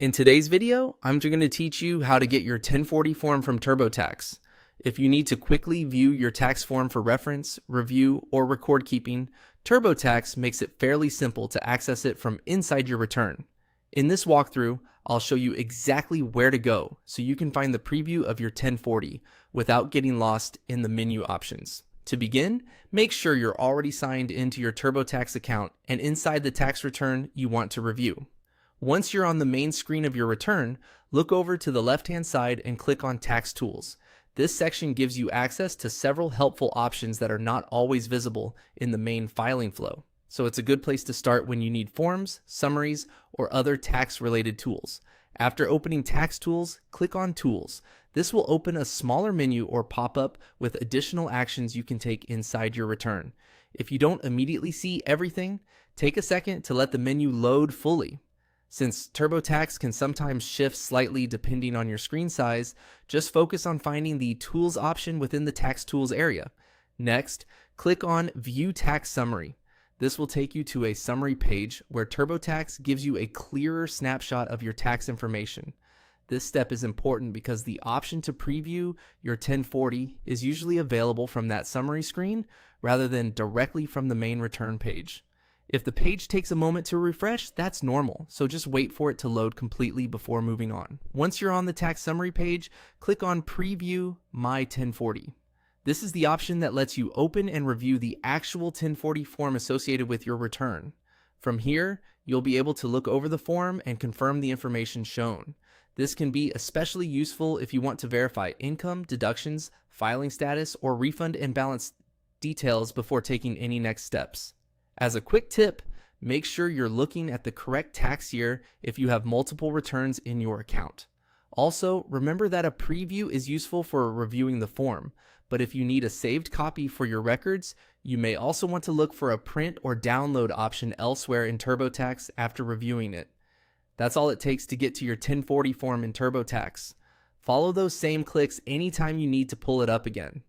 In today's video, I'm going to teach you how to get your 1040 form from Turbotax. If you need to quickly view your tax form for reference, review, or record keeping, Turbotax makes it fairly simple to access it from inside your return. In this walkthrough, I'll show you exactly where to go so you can find the preview of your 1040 without getting lost in the menu options. To begin, make sure you're already signed into your Turbotax account and inside the tax return you want to review. Once you're on the main screen of your return, look over to the left-hand side and click on Tax Tools. This section gives you access to several helpful options that are not always visible in the main filing flow. So it's a good place to start when you need forms, summaries, or other tax-related tools. After opening Tax Tools, click on Tools. This will open a smaller menu or pop-up with additional actions you can take inside your return. If you don't immediately see everything, take a second to let the menu load fully. Since Turbotax can sometimes shift slightly depending on your screen size, just focus on finding the Tools option within the Tax Tools area. Next, click on View Tax Summary. This will take you to a summary page where Turbotax gives you a clearer snapshot of your tax information. This step is important because the option to preview your 1040 is usually available from that summary screen rather than directly from the main return page. If the page takes a moment to refresh, that's normal, so just wait for it to load completely before moving on. Once you're on the tax summary page, click on Preview My 1040. This is the option that lets you open and review the actual 1040 form associated with your return. From here, you'll be able to look over the form and confirm the information shown. This can be especially useful if you want to verify income, deductions, filing status, or refund and balance details before taking any next steps. As a quick tip, make sure you're looking at the correct tax year if you have multiple returns in your account. Also, remember that a preview is useful for reviewing the form, but if you need a saved copy for your records, you may also want to look for a print or download option elsewhere in Turbotax after reviewing it. That's all it takes to get to your 1040 form in Turbotax. Follow those same clicks anytime you need to pull it up again.